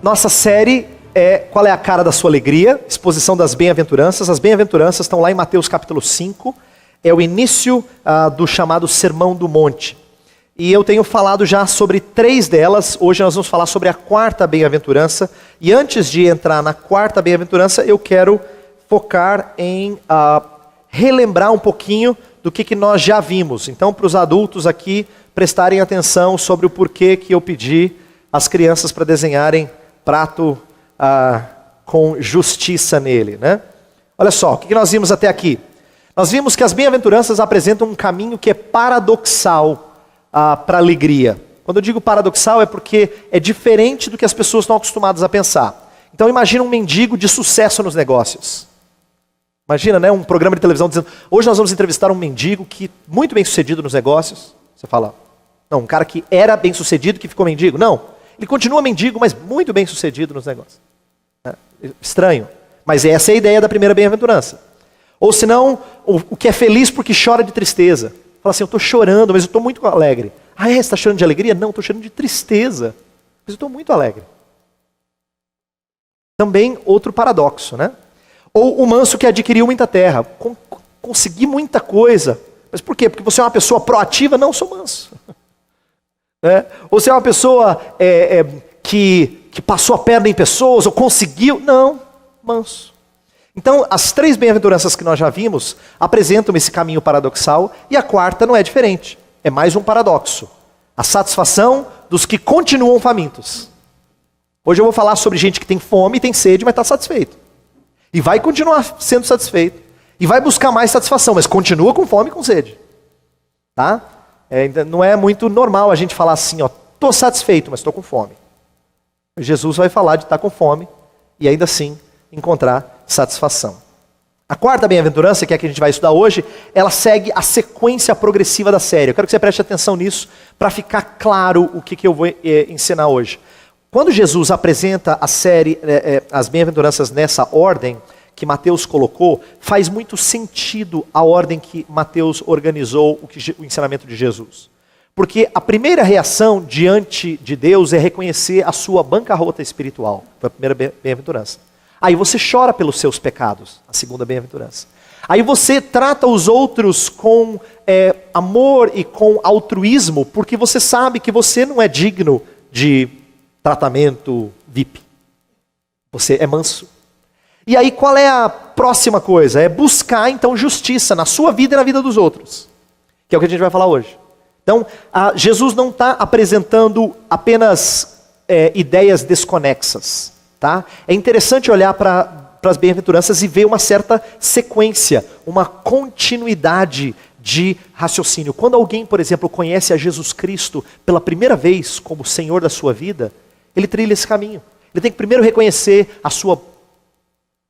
Nossa série é Qual é a cara da sua alegria? Exposição das bem-aventuranças. As bem-aventuranças estão lá em Mateus capítulo 5. É o início do chamado Sermão do Monte. E eu tenho falado já sobre 3 delas. Hoje nós vamos falar sobre a 4ª bem-aventurança. E antes de entrar na 4ª bem-aventurança, eu quero focar em relembrar um pouquinho do que nós já vimos. Então, para os adultos aqui prestarem atenção sobre o porquê que eu pedi às crianças para desenharem prato com justiça nele, né? Olha só, o que nós vimos até aqui? Nós vimos que as bem-aventuranças apresentam um caminho que é paradoxal para a alegria. Quando eu digo paradoxal é porque é diferente do que as pessoas estão acostumadas a pensar. Então imagina um mendigo de sucesso nos negócios. Imagina, né, um programa de televisão dizendo: hoje nós vamos entrevistar um mendigo que muito bem sucedido nos negócios. Você fala: não, um cara que era bem sucedido que ficou mendigo. Não, ele continua mendigo, mas muito bem sucedido nos negócios. Estranho, mas essa é a ideia da primeira bem-aventurança. Ou senão, o que é feliz porque chora de tristeza. Fala assim: eu estou chorando, mas eu estou muito alegre. Ah, você está chorando de alegria? Não, estou chorando de tristeza, mas eu estou muito alegre. Também outro paradoxo, né? Ou o manso que adquiriu muita terra. Consegui muita coisa. Mas por quê? Porque você é uma pessoa proativa? Não, sou manso. Ou você é uma pessoa que passou a perna em pessoas, ou conseguiu? Não, manso. Então, as 3 bem-aventuranças que nós já vimos apresentam esse caminho paradoxal, e a 4ª não é diferente. É mais um paradoxo. A satisfação dos que continuam famintos. Hoje eu vou falar sobre gente que tem fome, tem sede, mas está satisfeito. E vai continuar sendo satisfeito. E vai buscar mais satisfação, mas continua com fome e com sede. Tá? Não é muito normal a gente falar assim, ó, estou satisfeito, mas estou com fome. Jesus vai falar de estar com fome e ainda assim encontrar satisfação. A 4ª bem-aventurança, que é a que a gente vai estudar hoje, ela segue a sequência progressiva da série. Eu quero que você preste atenção nisso para ficar claro o que eu vou ensinar hoje. Quando Jesus apresenta a série, as bem-aventuranças nessa ordem que Mateus colocou, faz muito sentido a ordem que Mateus organizou o ensinamento de Jesus. Porque a primeira reação diante de Deus é reconhecer a sua bancarrota espiritual. Foi a primeira bem-aventurança. Aí você chora pelos seus pecados, a 2ª bem-aventurança. Aí você trata os outros com amor e com altruísmo, porque você sabe que você não é digno de tratamento VIP. Você é manso. E aí qual é a próxima coisa? É buscar então justiça na sua vida e na vida dos outros. Que é o que a gente vai falar hoje. Então, Jesus não está apresentando apenas ideias desconexas. Tá? É interessante olhar para as bem-aventuranças e ver uma certa sequência, uma continuidade de raciocínio. Quando alguém, por exemplo, conhece a Jesus Cristo pela primeira vez como Senhor da sua vida, ele trilha esse caminho. Ele tem que primeiro reconhecer a sua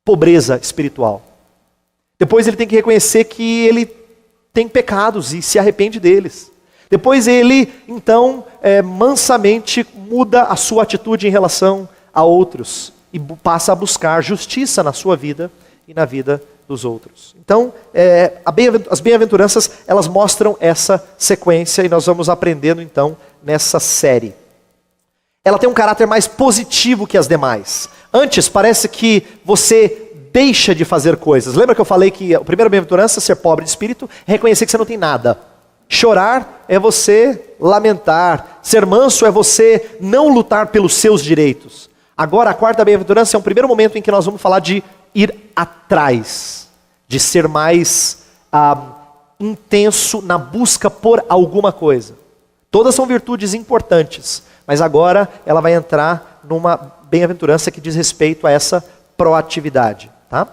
pobreza espiritual. Depois ele tem que reconhecer que ele tem pecados e se arrepende deles. Depois ele, então, mansamente muda a sua atitude em relação a outros e passa a buscar justiça na sua vida e na vida dos outros. Então, as bem-aventuranças, elas mostram essa sequência e nós vamos aprendendo então nessa série. Ela tem um caráter mais positivo que as demais. Antes, parece que você deixa de fazer coisas. Lembra que eu falei que a primeira bem-aventurança, ser pobre de espírito, é reconhecer que você não tem nada. Chorar é você lamentar. Ser manso é você não lutar pelos seus direitos. Agora, a 4ª bem-aventurança é um primeiro momento em que nós vamos falar de ir atrás, de ser mais intenso na busca por alguma coisa. Todas são virtudes importantes, mas agora ela vai entrar numa bem-aventurança que diz respeito a essa proatividade. Tá?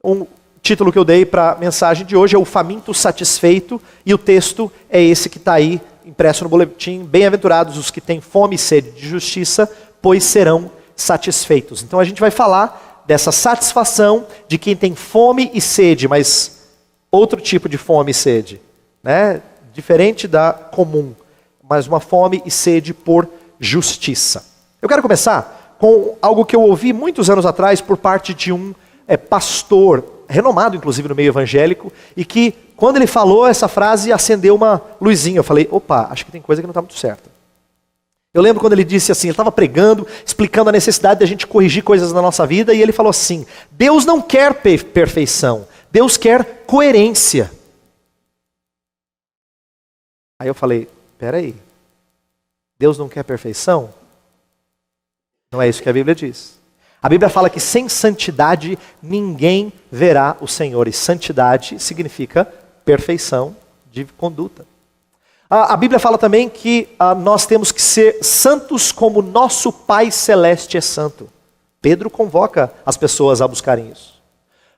Um título que eu dei para a mensagem de hoje é O Faminto Satisfeito, e o texto é esse que está aí, impresso no boletim: bem-aventurados os que têm fome e sede de justiça, pois serão satisfeitos. Então a gente vai falar dessa satisfação de quem tem fome e sede, mas outro tipo de fome e sede, né? Diferente da comum, mas uma fome e sede por justiça. Eu quero começar com algo que eu ouvi muitos anos atrás por parte de um pastor, renomado inclusive no meio evangélico, e que quando ele falou essa frase acendeu uma luzinha. Eu falei: opa, acho que tem coisa que não está muito certa. Eu lembro quando ele disse assim, ele estava pregando, explicando a necessidade de a gente corrigir coisas na nossa vida, e ele falou assim, Deus não quer perfeição, Deus quer coerência. Aí eu falei, peraí, Deus não quer perfeição? Não é isso que a Bíblia diz. A Bíblia fala que sem santidade ninguém verá o Senhor, e santidade significa perfeição de conduta. A Bíblia fala também que nós temos que ser santos como nosso Pai Celeste é santo. Pedro convoca as pessoas a buscarem isso.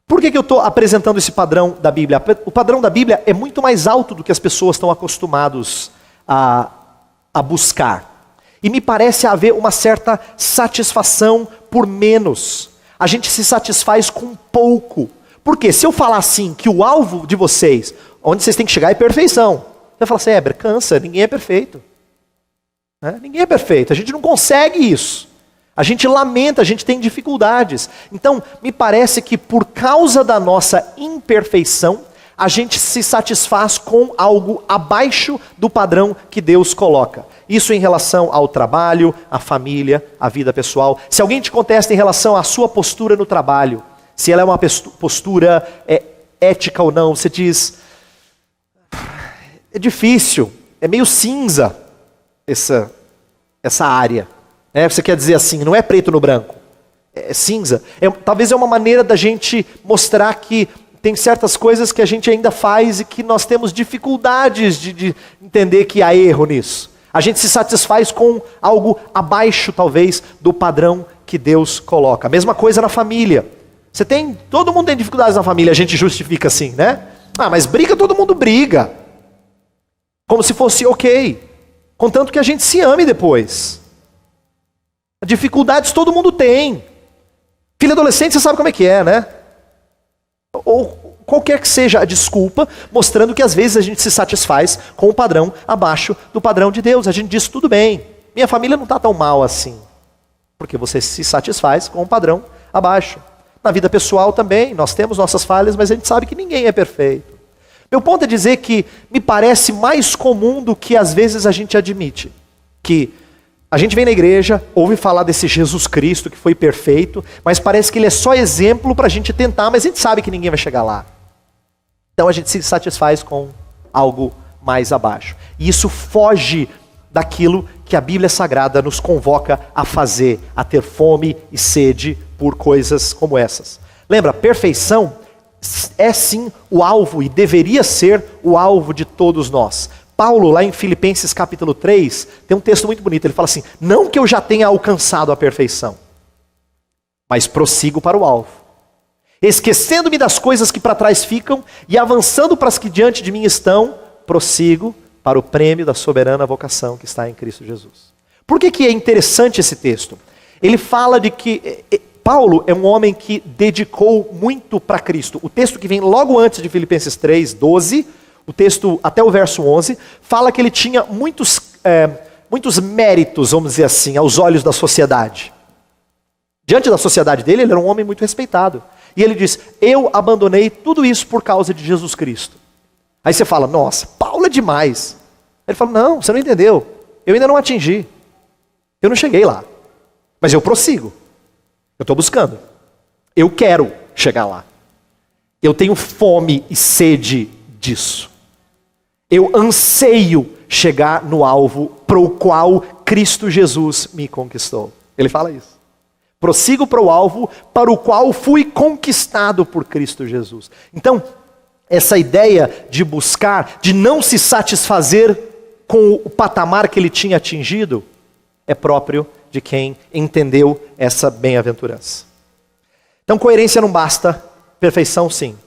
Por que eu estou apresentando esse padrão da Bíblia? O padrão da Bíblia é muito mais alto do que as pessoas estão acostumadas a buscar. E me parece haver uma certa satisfação por menos. A gente se satisfaz com pouco. Por quê? Se eu falar assim, que o alvo de vocês, onde vocês têm que chegar é perfeição. Você fala assim, Heber, cansa, ninguém é perfeito. Ninguém é perfeito, a gente não consegue isso. A gente lamenta, a gente tem dificuldades. Então, me parece que por causa da nossa imperfeição, a gente se satisfaz com algo abaixo do padrão que Deus coloca. Isso em relação ao trabalho, à família, à vida pessoal. Se alguém te contesta em relação à sua postura no trabalho, se ela é uma postura ética ou não, você diz... É difícil, é meio cinza essa área. Você quer dizer assim, não é preto no branco, é cinza. Talvez é uma maneira da gente mostrar que tem certas coisas que a gente ainda faz e que nós temos dificuldades de entender que há erro nisso. A gente se satisfaz com algo abaixo, talvez, do padrão que Deus coloca. A mesma coisa na família. Todo mundo tem dificuldades na família, a gente justifica assim, né? Mas briga, todo mundo briga. Como se fosse ok, contanto que a gente se ame depois. Dificuldades todo mundo tem. Filho adolescente, você sabe como é que é, né? Ou qualquer que seja a desculpa, mostrando que às vezes a gente se satisfaz com um padrão abaixo do padrão de Deus. A gente diz, tudo bem, minha família não está tão mal assim. Porque você se satisfaz com um padrão abaixo. Na vida pessoal também, nós temos nossas falhas, mas a gente sabe que ninguém é perfeito. Meu ponto é dizer que me parece mais comum do que às vezes a gente admite. Que a gente vem na igreja, ouve falar desse Jesus Cristo que foi perfeito, mas parece que ele é só exemplo para a gente tentar, mas a gente sabe que ninguém vai chegar lá. Então a gente se satisfaz com algo mais abaixo. E isso foge daquilo que a Bíblia Sagrada nos convoca a fazer, a ter fome e sede por coisas como essas. Lembra, perfeição é sim o alvo e deveria ser o alvo de todos nós. Paulo, lá em Filipenses capítulo 3, tem um texto muito bonito. Ele fala assim, não que eu já tenha alcançado a perfeição, mas prossigo para o alvo. Esquecendo-me das coisas que para trás ficam e avançando para as que diante de mim estão, prossigo para o prêmio da soberana vocação que está em Cristo Jesus. Por que é interessante esse texto? Ele fala de que... Paulo é um homem que dedicou muito para Cristo. O texto que vem logo antes de Filipenses 3, 12, o texto até o verso 11, fala que ele tinha muitos méritos, vamos dizer assim, aos olhos da sociedade. Diante da sociedade dele, ele era um homem muito respeitado. E ele diz, eu abandonei tudo isso por causa de Jesus Cristo. Aí você fala, nossa, Paulo é demais. Ele fala, não, você não entendeu. Eu ainda não atingi. Eu não cheguei lá. Mas eu prossigo. Eu estou buscando. Eu quero chegar lá. Eu tenho fome e sede disso. Eu anseio chegar no alvo para o qual Cristo Jesus me conquistou. Ele fala isso. Prossigo para o alvo para o qual fui conquistado por Cristo Jesus. Então, essa ideia de buscar, de não se satisfazer com o patamar que ele tinha atingido, é próprio de quem entendeu essa bem-aventurança. Então, coerência não basta, perfeição sim.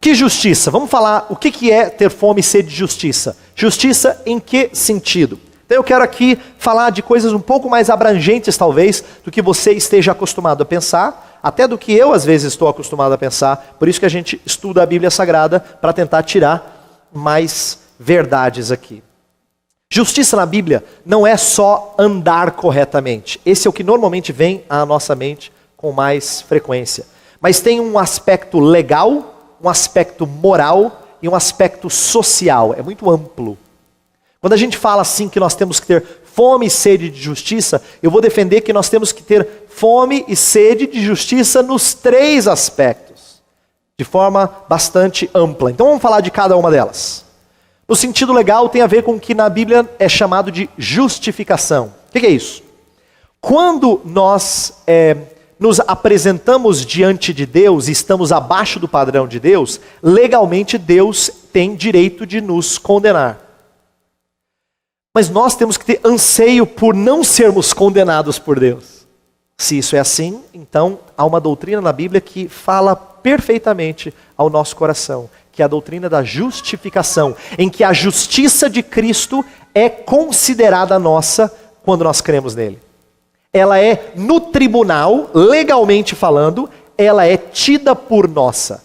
Que justiça? Vamos falar o que é ter fome e sede de justiça. Justiça em que sentido? Então eu quero aqui falar de coisas um pouco mais abrangentes talvez, do que você esteja acostumado a pensar, até do que eu às vezes estou acostumado a pensar, por isso que a gente estuda a Bíblia Sagrada, para tentar tirar mais verdades aqui. Justiça na Bíblia não é só andar corretamente. Esse é o que normalmente vem à nossa mente com mais frequência. Mas tem um aspecto legal, um aspecto moral e um aspecto social. É muito amplo. Quando a gente fala assim que nós temos que ter fome e sede de justiça, eu vou defender que nós temos que ter fome e sede de justiça nos 3 aspectos, de forma bastante ampla. Então vamos falar de cada uma delas. No sentido legal, tem a ver com o que na Bíblia é chamado de justificação. O que é isso? Quando nós nos apresentamos diante de Deus e estamos abaixo do padrão de Deus, legalmente Deus tem direito de nos condenar. Mas nós temos que ter anseio por não sermos condenados por Deus. Se isso é assim, então há uma doutrina na Bíblia que fala perfeitamente ao nosso coração, que é a doutrina da justificação, em que a justiça de Cristo é considerada nossa quando nós cremos nele. Ela é no tribunal, legalmente falando, ela é tida por nossa.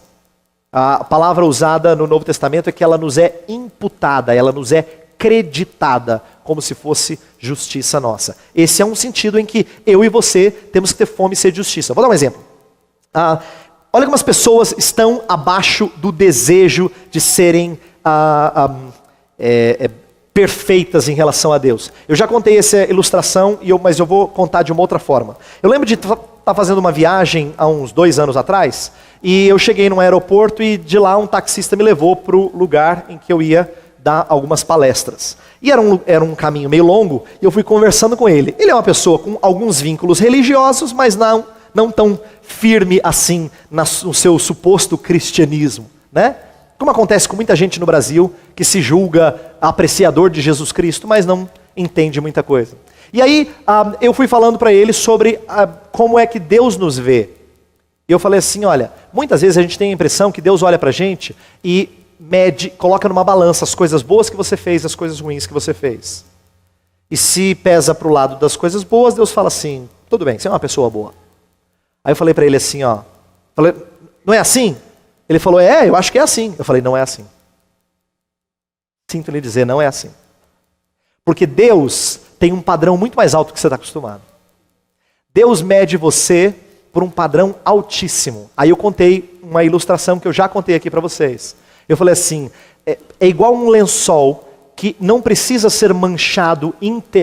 A palavra usada no Novo Testamento é que ela nos é imputada, ela nos é creditada, como se fosse justiça nossa. Esse é um sentido em que eu e você temos que ter fome e sede de justiça. Vou dar um exemplo. Olha como as pessoas estão abaixo do desejo de serem perfeitas em relação a Deus. Eu já contei essa ilustração, mas eu vou contar de uma outra forma. Eu lembro de estar fazendo uma viagem há uns 2 anos atrás, e eu cheguei num aeroporto e de lá um taxista me levou para o lugar em que eu ia dar algumas palestras. E era um caminho meio longo, e eu fui conversando com ele. Ele é uma pessoa com alguns vínculos religiosos, mas não tão firme assim no seu suposto cristianismo, né? Como acontece com muita gente no Brasil que se julga apreciador de Jesus Cristo, mas não entende muita coisa. E aí eu fui falando para ele sobre como é que Deus nos vê. E eu falei assim, olha, muitas vezes a gente tem a impressão que Deus olha para a gente e mede, coloca numa balança as coisas boas que você fez e as coisas ruins que você fez. E se pesa para o lado das coisas boas, Deus fala assim, tudo bem, você é uma pessoa boa. Aí eu falei para ele assim, não é assim? Ele falou, eu acho que é assim. Eu falei, não é assim. Sinto lhe dizer, não é assim. Porque Deus tem um padrão muito mais alto que você está acostumado. Deus mede você por um padrão altíssimo. Aí eu contei uma ilustração que eu já contei aqui para vocês. Eu falei assim, é igual um lençol que não precisa ser manchado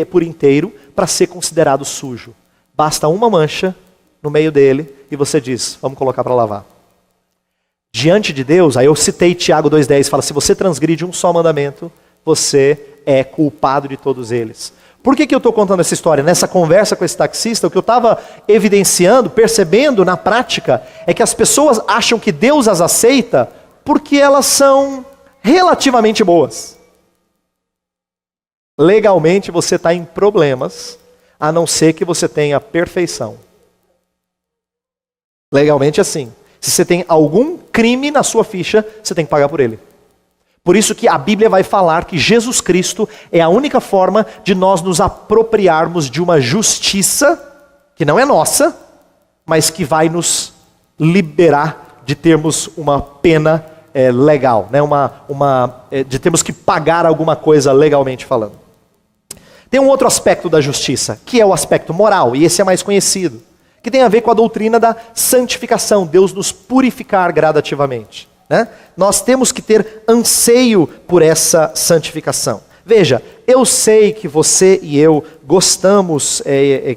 por inteiro para ser considerado sujo. Basta uma mancha no meio dele e você diz, vamos colocar para lavar. Diante de Deus, aí eu citei Tiago 2,10, fala, se você transgride um só mandamento, você é culpado de todos eles. Por que eu estou contando essa história? Nessa conversa com esse taxista, o que eu estava evidenciando, percebendo na prática, é que as pessoas acham que Deus as aceita porque elas são relativamente boas. Legalmente você está em problemas, a não ser que você tenha perfeição. Legalmente assim. Se você tem algum crime na sua ficha, você tem que pagar por ele. Por isso que a Bíblia vai falar que Jesus Cristo é a única forma de nós nos apropriarmos de uma justiça que não é nossa, mas que vai nos liberar de termos uma pena legal, né? De termos que pagar alguma coisa legalmente falando. Tem um outro aspecto da justiça, que é o aspecto moral, e esse é mais conhecido, que tem a ver com a doutrina da santificação, Deus nos purificar gradativamente. Né? Nós temos que ter anseio por essa santificação. Veja, eu sei que você e eu gostamos,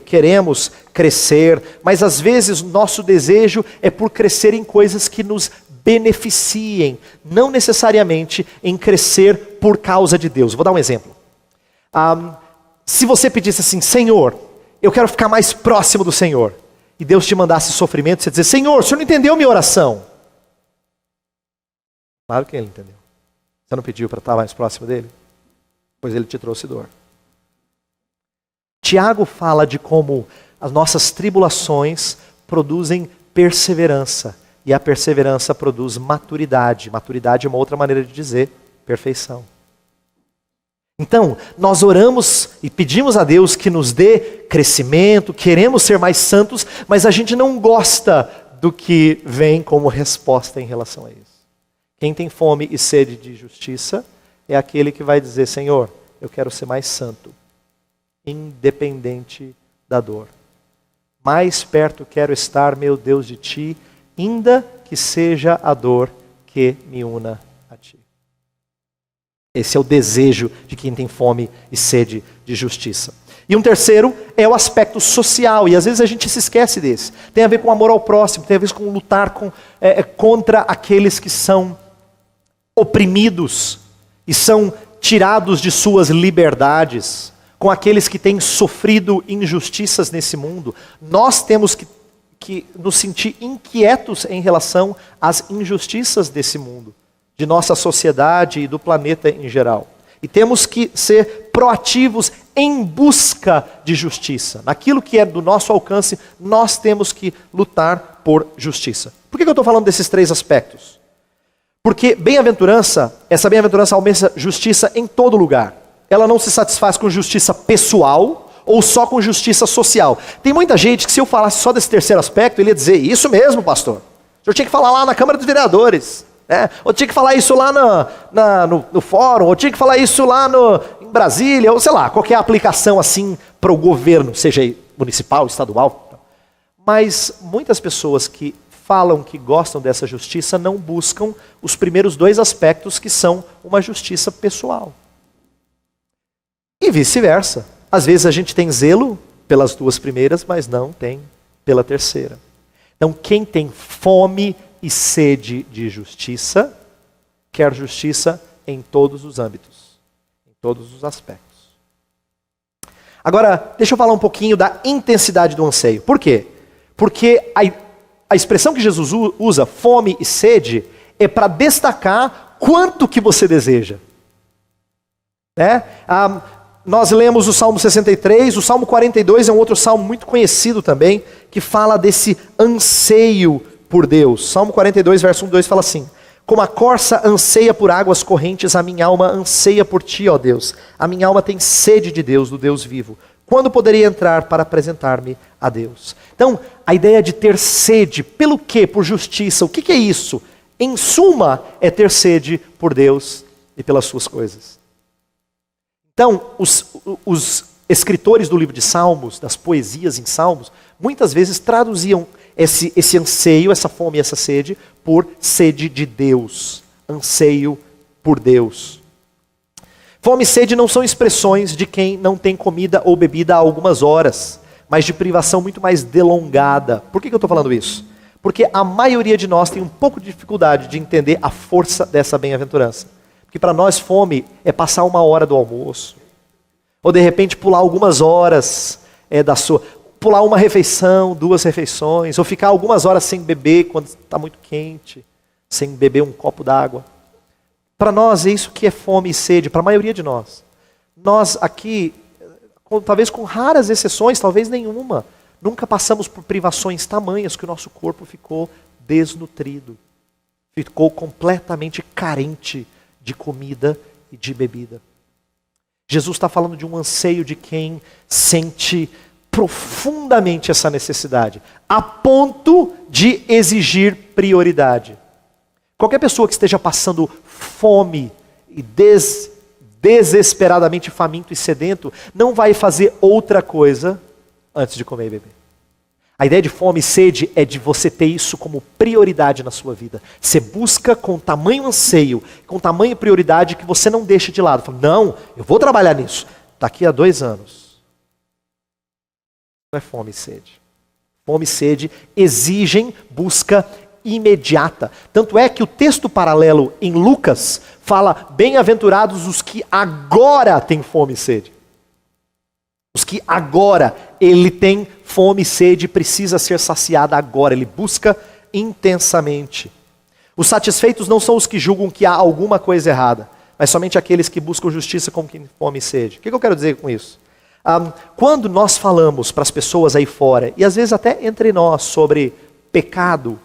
queremos crescer, mas às vezes nosso desejo é por crescer em coisas que nos beneficiem, não necessariamente em crescer por causa de Deus. Vou dar um exemplo. Se você pedisse assim, Senhor, eu quero ficar mais próximo do Senhor, e Deus te mandasse sofrimento, você dizer, Senhor, o Senhor não entendeu minha oração. Claro que Ele entendeu. Você não pediu para estar mais próximo dEle? Pois Ele te trouxe dor. Tiago fala de como as nossas tribulações produzem perseverança, e a perseverança produz maturidade. Maturidade é uma outra maneira de dizer perfeição. Então, nós oramos e pedimos a Deus que nos dê crescimento, queremos ser mais santos, mas a gente não gosta do que vem como resposta em relação a isso. Quem tem fome e sede de justiça é aquele que vai dizer, Senhor, eu quero ser mais santo, independente da dor. Mais perto quero estar, meu Deus, de Ti, ainda que seja a dor que me una a Ti. Esse é o desejo de quem tem fome e sede de justiça. E um terceiro é o aspecto social, e às vezes a gente se esquece desse. Tem a ver com amor ao próximo, tem a ver com lutar contra aqueles que são oprimidos e são tirados de suas liberdades, com aqueles que têm sofrido injustiças nesse mundo. Nós temos que nos sentir inquietos em relação às injustiças desse mundo, de nossa sociedade e do planeta em geral. E temos que ser proativos em busca de justiça. Naquilo que é do nosso alcance, nós temos que lutar por justiça. Por que eu estou falando desses três aspectos? Porque essa bem-aventurança almeja justiça em todo lugar. Ela não se satisfaz com justiça pessoal ou só com justiça social. Tem muita gente que, se eu falasse só desse terceiro aspecto, ele ia dizer: isso mesmo, pastor. O senhor tinha que falar lá na Câmara dos Vereadores. Ou tinha que falar isso lá no fórum, ou tinha que falar isso lá em Brasília, ou sei lá, qualquer aplicação assim para o governo, seja municipal, estadual. Mas muitas pessoas que falam que gostam dessa justiça não buscam os primeiros dois aspectos, que são uma justiça pessoal. E vice-versa. Às vezes a gente tem zelo pelas duas primeiras, mas não tem pela terceira. Então quem tem fome e sede de justiça, quer justiça em todos os âmbitos, em todos os aspectos. Agora, deixa eu falar um pouquinho da intensidade do anseio. Por quê? Porque a expressão que Jesus usa, fome e sede, é para destacar quanto que você deseja. Nós lemos o Salmo 63, o Salmo 42 é um outro salmo muito conhecido também, que fala desse anseio por Deus. Salmo 42, verso 1 e 2 fala assim: como a corça anseia por águas correntes, a minha alma anseia por ti, ó Deus. A minha alma tem sede de Deus, do Deus vivo. Quando poderia entrar para apresentar-me a Deus? Então, a ideia de ter sede, pelo quê? Por justiça. O que é isso? Em suma, é ter sede por Deus e pelas suas coisas. Então, os escritores do livro de Salmos, das poesias em Salmos, muitas vezes traduziam esse anseio, essa fome e essa sede, por sede de Deus, anseio por Deus. Fome e sede não são expressões de quem não tem comida ou bebida há algumas horas, mas de privação muito mais delongada. Por que eu estou falando isso? Porque a maioria de nós tem um pouco de dificuldade de entender a força dessa bem-aventurança. Porque para nós fome é passar uma hora do almoço, ou de repente pular algumas horas pular uma refeição, 2 refeições, ou ficar algumas horas sem beber quando está muito quente, sem beber um copo d'água. Para nós é isso que é fome e sede, para a maioria de nós. Nós aqui, talvez com raras exceções, talvez nenhuma, nunca passamos por privações tamanhas que o nosso corpo ficou desnutrido, ficou completamente carente de comida e de bebida. Jesus está falando de um anseio de quem sente profundamente essa necessidade, a ponto de exigir prioridade. Qualquer pessoa que esteja passando fome e desesperadamente faminto e sedento, não vai fazer outra coisa antes de comer e beber. A ideia de fome e sede é de você ter isso como prioridade na sua vida. Você busca com tamanho anseio, com tamanho prioridade, que você não deixa de lado. Fala: não, eu vou trabalhar nisso. Daqui a 2 anos. Não é fome e sede. Fome e sede exigem busca imediata. Tanto é que o texto paralelo em Lucas fala: bem-aventurados os que agora têm fome e sede. Os que agora ele tem fome e sede, precisa ser saciada agora. Ele busca intensamente. Os satisfeitos não são os que julgam que há alguma coisa errada, mas somente aqueles que buscam justiça como quem tem fome e sede. O que eu quero dizer com isso? Quando nós falamos para as pessoas aí fora, e às vezes até entre nós, sobre pecado,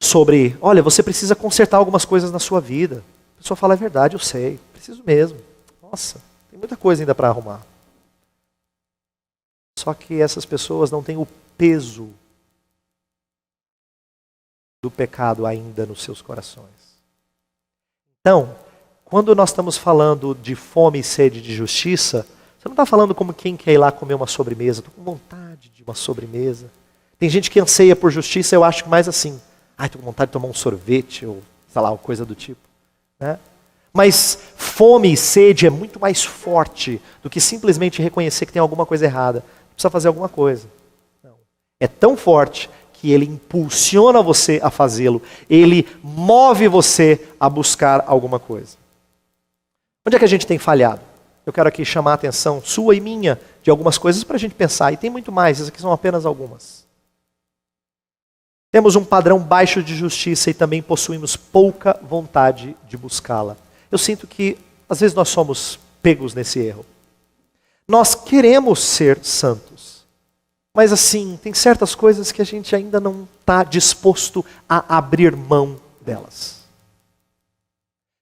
sobre, olha, você precisa consertar algumas coisas na sua vida. A pessoa fala: é verdade, eu sei, preciso mesmo. Nossa, tem muita coisa ainda para arrumar. Só que essas pessoas não têm o peso do pecado ainda nos seus corações. Então, quando nós estamos falando de fome e sede de justiça, você não está falando como quem quer ir lá comer uma sobremesa. Estou com vontade de uma sobremesa. Tem gente que anseia por justiça, eu acho mais assim: estou com vontade de tomar um sorvete, ou sei lá, coisa do tipo. Né? Mas fome e sede é muito mais forte do que simplesmente reconhecer que tem alguma coisa errada. Precisa fazer alguma coisa. Não. É tão forte que ele impulsiona você a fazê-lo. Ele move você a buscar alguma coisa. Onde é que a gente tem falhado? Eu quero aqui chamar a atenção sua e minha de algumas coisas para a gente pensar. E tem muito mais, essas aqui são apenas algumas. Temos um padrão baixo de justiça e também possuímos pouca vontade de buscá-la. Eu sinto que às vezes nós somos pegos nesse erro. Nós queremos ser santos, mas assim, tem certas coisas que a gente ainda não está disposto a abrir mão delas.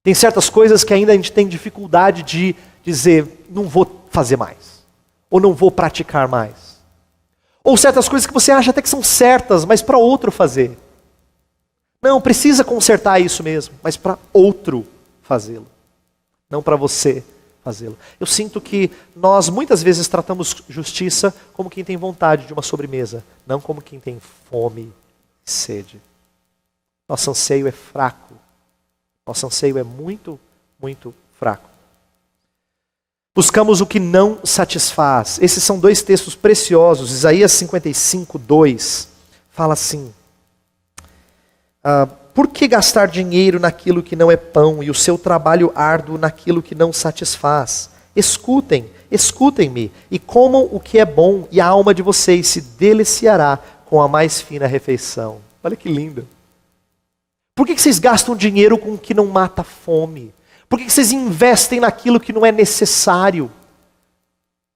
Tem certas coisas que ainda a gente tem dificuldade de dizer, não vou fazer mais, ou não vou praticar mais. Ou certas coisas que você acha até que são certas, mas para outro fazer. Não, precisa consertar isso mesmo, mas para outro fazê-lo. Não para você fazê-lo. Eu sinto que nós muitas vezes tratamos justiça como quem tem vontade de uma sobremesa, não como quem tem fome e sede. Nosso anseio é fraco. Nosso anseio é muito, muito fraco. Buscamos o que não satisfaz. Esses são dois textos preciosos. Isaías 55:2 fala assim: por que gastar dinheiro naquilo que não é pão e o seu trabalho árduo naquilo que não satisfaz? Escutem-me e comam o que é bom, e a alma de vocês se deliciará com a mais fina refeição. Olha que lindo. Por que vocês gastam dinheiro com o que não mata a fome? Por que vocês investem naquilo que não é necessário?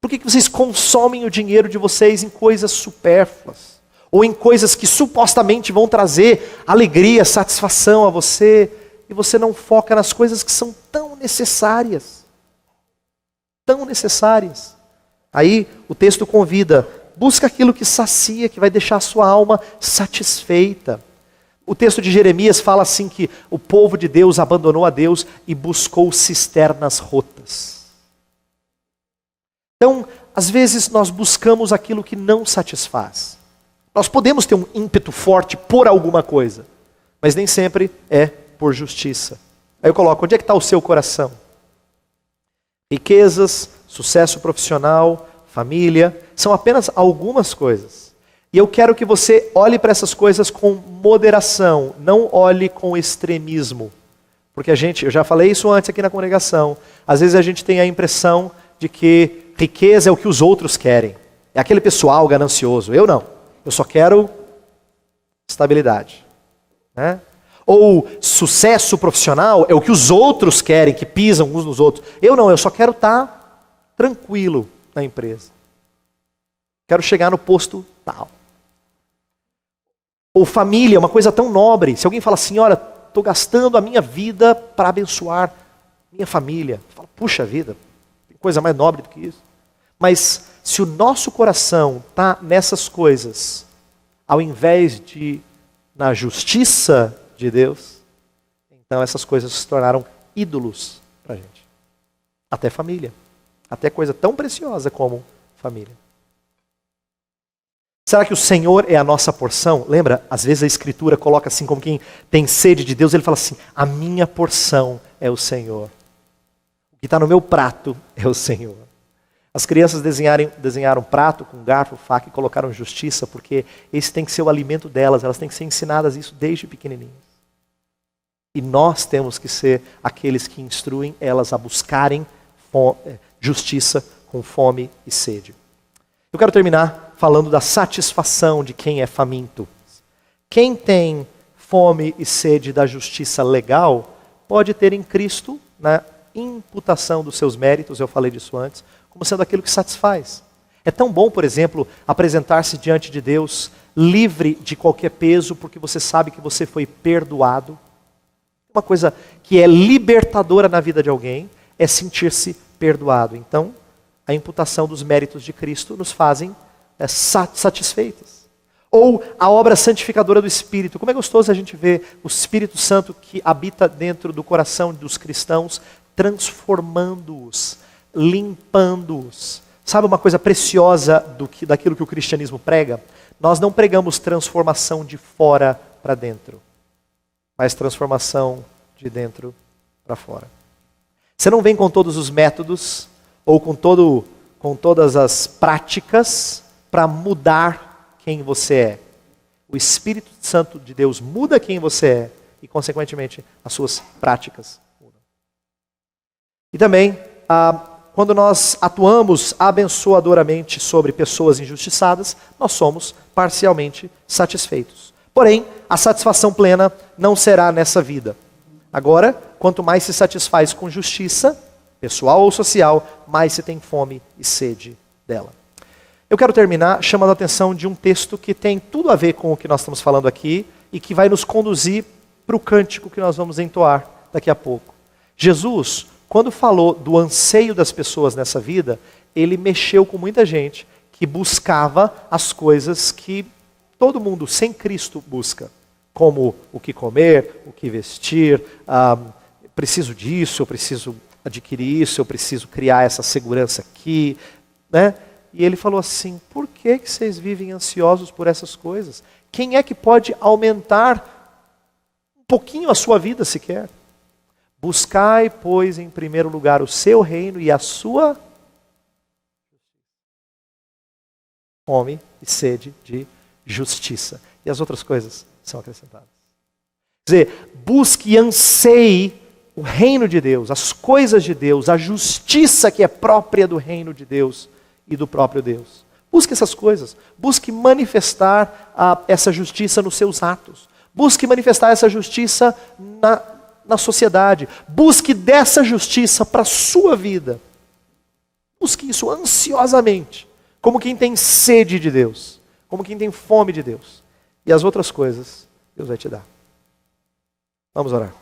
Por que vocês consomem o dinheiro de vocês em coisas supérfluas? Ou em coisas que supostamente vão trazer alegria, satisfação a você, e você não foca nas coisas que são tão necessárias. Tão necessárias. Aí o texto convida, busca aquilo que sacia, que vai deixar a sua alma satisfeita. O texto de Jeremias fala assim que o povo de Deus abandonou a Deus e buscou cisternas rotas. Então, às vezes nós buscamos aquilo que não satisfaz. Nós podemos ter um ímpeto forte por alguma coisa, mas nem sempre é por justiça. Aí eu coloco, onde é que está o seu coração? Riquezas, sucesso profissional, família, são apenas algumas coisas. E eu quero que você olhe para essas coisas com moderação, não olhe com extremismo. Porque eu já falei isso antes aqui na congregação, às vezes a gente tem a impressão de que riqueza é o que os outros querem. É aquele pessoal ganancioso. Eu não. Eu só quero estabilidade. Né? Ou sucesso profissional é o que os outros querem, que pisam uns nos outros. Eu não, eu só quero estar tranquilo na empresa. Quero chegar no posto tal. Ou família, uma coisa tão nobre. Se alguém fala assim, olha, estou gastando a minha vida para abençoar minha família. Fala, puxa vida, tem coisa mais nobre do que isso. Mas se o nosso coração está nessas coisas, ao invés de na justiça de Deus, então essas coisas se tornaram ídolos para a gente. Até família. Até coisa tão preciosa como família. Será que o Senhor é a nossa porção? Lembra, às vezes a Escritura coloca assim como quem tem sede de Deus, ele fala assim, a minha porção é o Senhor. O que está no meu prato é o Senhor. As crianças desenharam prato com garfo, faca e colocaram justiça, porque esse tem que ser o alimento delas, elas têm que ser ensinadas isso desde pequenininhas. E nós temos que ser aqueles que instruem elas a buscarem justiça com fome e sede. Eu quero terminar falando da satisfação de quem é faminto. Quem tem fome e sede da justiça legal, pode ter em Cristo, na imputação dos seus méritos, eu falei disso antes, como sendo aquilo que satisfaz. É tão bom, por exemplo, apresentar-se diante de Deus livre de qualquer peso, porque você sabe que você foi perdoado. Uma coisa que é libertadora na vida de alguém é sentir-se perdoado. Então, a imputação dos méritos de Cristo nos fazem satisfeitas. Ou a obra santificadora do Espírito. Como é gostoso a gente ver o Espírito Santo que habita dentro do coração dos cristãos, transformando-os, limpando-os. Sabe uma coisa preciosa daquilo que o cristianismo prega? Nós não pregamos transformação de fora para dentro, mas transformação de dentro para fora. Você não vem com todos os métodos ou com todas as práticas para mudar quem você é. O Espírito Santo de Deus muda quem você é e, consequentemente, as suas práticas mudam. E também, quando nós atuamos abençoadoramente sobre pessoas injustiçadas, nós somos parcialmente satisfeitos. Porém, a satisfação plena não será nessa vida. Agora, quanto mais se satisfaz com justiça, pessoal ou social, mais se tem fome e sede dela. Eu quero terminar chamando a atenção de um texto que tem tudo a ver com o que nós estamos falando aqui e que vai nos conduzir para o cântico que nós vamos entoar daqui a pouco. Jesus, quando falou do anseio das pessoas nessa vida, ele mexeu com muita gente que buscava as coisas que todo mundo sem Cristo busca, como o que comer, o que vestir, preciso disso, eu preciso adquirir isso, eu preciso criar essa segurança aqui, né? E ele falou assim, por que vocês vivem ansiosos por essas coisas? Quem é que pode aumentar um pouquinho a sua vida sequer? Buscai, pois, em primeiro lugar o seu reino e a sua fome e sede de justiça. E as outras coisas são acrescentadas. Quer dizer, busque e anseie o reino de Deus, as coisas de Deus, a justiça que é própria do reino de Deus e do próprio Deus. Busque essas coisas. Busque manifestar essa justiça nos seus atos. Busque manifestar essa justiça na sociedade. Busque dessa justiça para a sua vida. Busque isso ansiosamente, como quem tem sede de Deus, como quem tem fome de Deus. E as outras coisas, Deus vai te dar. Vamos orar.